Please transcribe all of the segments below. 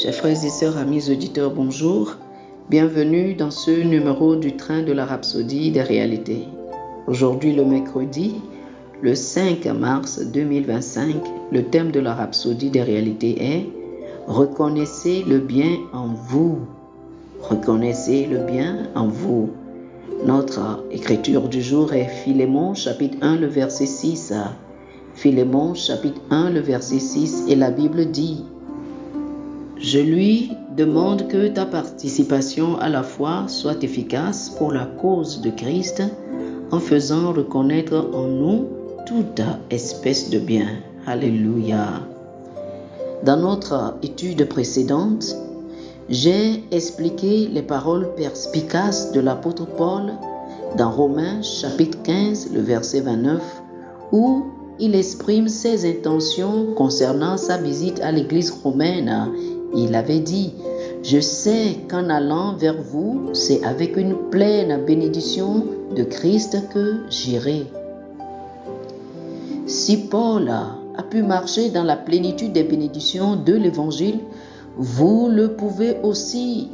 Chers frères et sœurs, amis auditeurs, bonjour. Bienvenue dans ce numéro du train de la Rhapsodie des réalités. Aujourd'hui, le mercredi, le 5 mars 2025, le thème de la Rhapsodie des réalités est « Reconnaissez le bien en vous ». Reconnaissez le bien en vous. Notre écriture du jour est Philémon, chapitre 1, le verset 6. Philémon, chapitre 1, le verset 6, et la Bible dit « Je lui demande que ta participation à la foi soit efficace pour la cause de Christ, en faisant reconnaître en nous toute espèce de bien. » Alléluia. Dans notre étude précédente, j'ai expliqué les paroles perspicaces de l'apôtre Paul dans Romains chapitre 15, le verset 29, où il exprime ses intentions concernant sa visite à l'église romaine. Il avait dit « Je sais qu'en allant vers vous, c'est avec une pleine bénédiction de Christ que j'irai. » Si Paul a pu marcher dans la plénitude des bénédictions de l'Évangile, vous le pouvez aussi.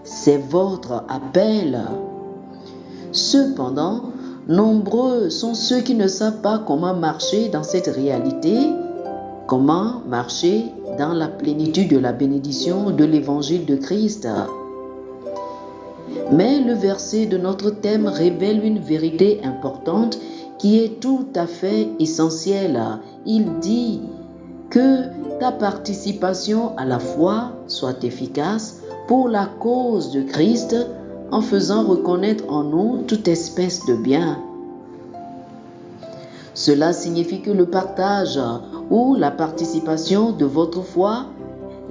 C'est votre appel. Cependant, nombreux sont ceux qui ne savent pas comment marcher dans cette réalité, comment marcher dans la plénitude de la bénédiction de l'Évangile de Christ. Mais le verset de notre thème révèle une vérité importante qui est tout à fait essentielle. Il dit que ta participation à la foi soit efficace pour la cause de Christ en faisant reconnaître en nous toute espèce de bien. Cela signifie que le partage ou la participation de votre foi,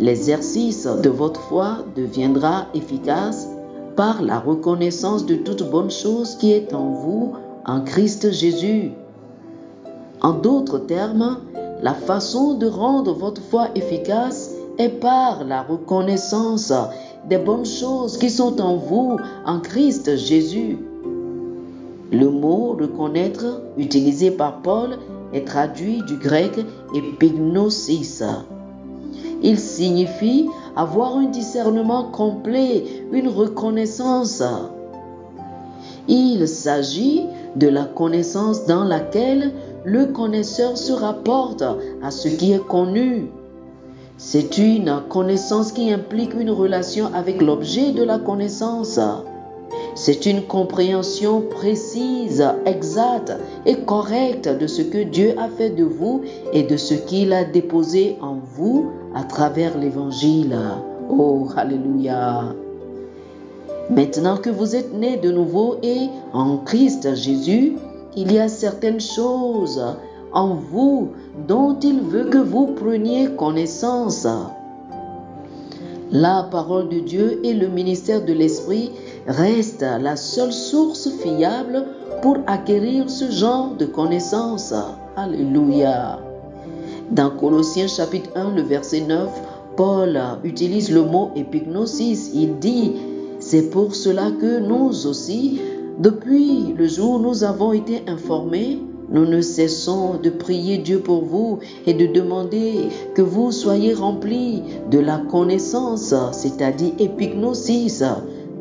l'exercice de votre foi deviendra efficace par la reconnaissance de toute bonne chose qui est en vous, en Christ Jésus. En d'autres termes, la façon de rendre votre foi efficace est par la reconnaissance des bonnes choses qui sont en vous, en Christ Jésus. Le mot « reconnaître » utilisé par Paul est traduit du grec « epignosis ». Il signifie avoir un discernement complet, une reconnaissance. Il s'agit de la connaissance dans laquelle le connaisseur se rapporte à ce qui est connu. C'est une connaissance qui implique une relation avec l'objet de la connaissance. C'est une compréhension précise, exacte et correcte de ce que Dieu a fait de vous et de ce qu'il a déposé en vous à travers l'Évangile. Oh, alléluia! Maintenant que vous êtes nés de nouveau et en Christ Jésus, il y a certaines choses en vous dont il veut que vous preniez connaissance. La parole de Dieu et le ministère de l'Esprit restent la seule source fiable pour acquérir ce genre de connaissances. Alléluia. Dans Colossiens chapitre 1, le verset 9, Paul utilise le mot epignosis. Il dit « C'est pour cela que nous aussi, depuis le jour où nous avons été informés, nous ne cessons de prier Dieu pour vous et de demander que vous soyez remplis de la connaissance, c'est-à-dire epignosis,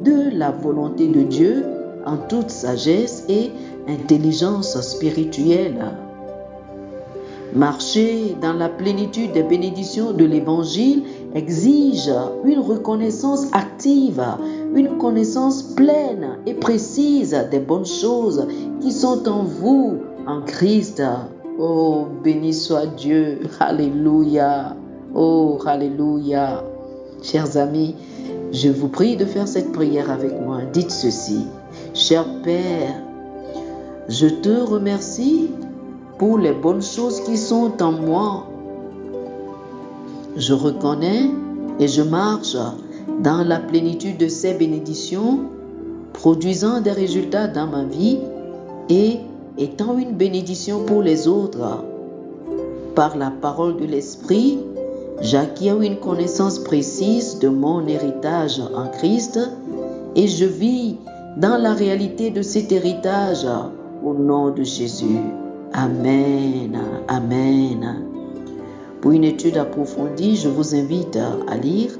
de la volonté de Dieu en toute sagesse et intelligence spirituelle. » Marcher dans la plénitude des bénédictions de l'Évangile exige une reconnaissance active, une connaissance pleine et précise des bonnes choses qui sont en vous, en Christ. Oh, béni soit Dieu. Alléluia. Oh, alléluia. Chers amis, je vous prie de faire cette prière avec moi. Dites ceci. Cher Père, je te remercie pour les bonnes choses qui sont en moi. Je reconnais et je marche dans la plénitude de ces bénédictions, produisant des résultats dans ma vie et étant une bénédiction pour les autres. Par la parole de l'Esprit, j'acquiers une connaissance précise de mon héritage en Christ et je vis dans la réalité de cet héritage au nom de Jésus. Amen. Amen. Pour une étude approfondie, je vous invite à lire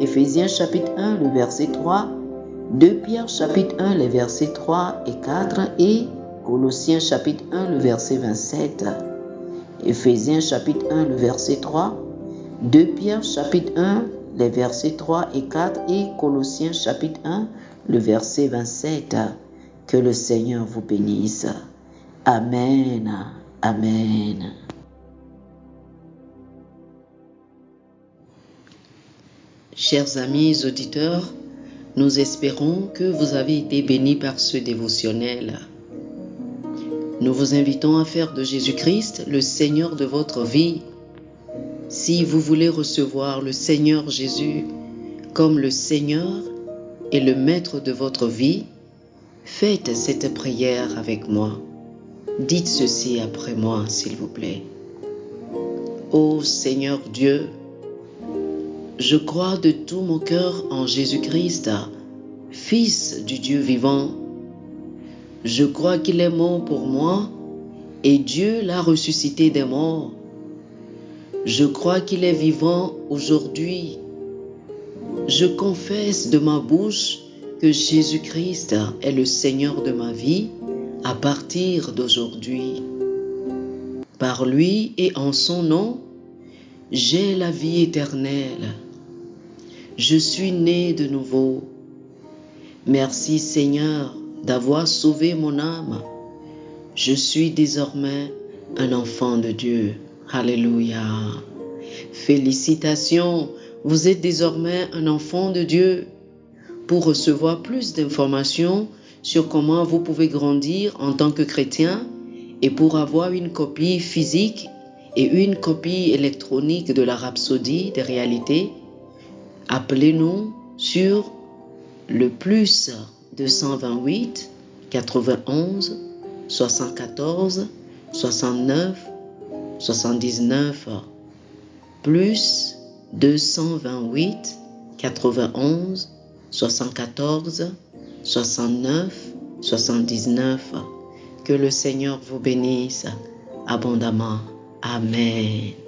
Éphésiens chapitre 1, le verset 3, 2 Pierre chapitre 1, les versets 3 et 4 et Colossiens chapitre 1, le verset 27. Éphésiens chapitre 1, le verset 3, 2 Pierre chapitre 1, les versets 3 et 4 et Colossiens chapitre 1, le verset 27. Que le Seigneur vous bénisse. Amen. Amen. Chers amis auditeurs, nous espérons que vous avez été bénis par ce dévotionnel. Nous vous invitons à faire de Jésus-Christ le Seigneur de votre vie. Si vous voulez recevoir le Seigneur Jésus comme le Seigneur et le Maître de votre vie, faites cette prière avec moi. Dites ceci après moi, s'il vous plaît. Ô Seigneur Dieu, je crois de tout mon cœur en Jésus-Christ, Fils du Dieu vivant. Je crois qu'il est mort pour moi et Dieu l'a ressuscité des morts. Je crois qu'il est vivant aujourd'hui. Je confesse de ma bouche que Jésus-Christ est le Seigneur de ma vie à partir d'aujourd'hui. Par lui et en son nom, j'ai la vie éternelle. Je suis né de nouveau. Merci Seigneur d'avoir sauvé mon âme. Je suis désormais un enfant de Dieu. Alléluia. Félicitations, vous êtes désormais un enfant de Dieu. Pour recevoir plus d'informations sur comment vous pouvez grandir en tant que chrétien et pour avoir une copie physique et une copie électronique de la Rhapsodie des réalités, appelez-nous sur le plus 228 91 74 69 79 plus 228 91 74 69 79. Que le Seigneur vous bénisse abondamment. Amen.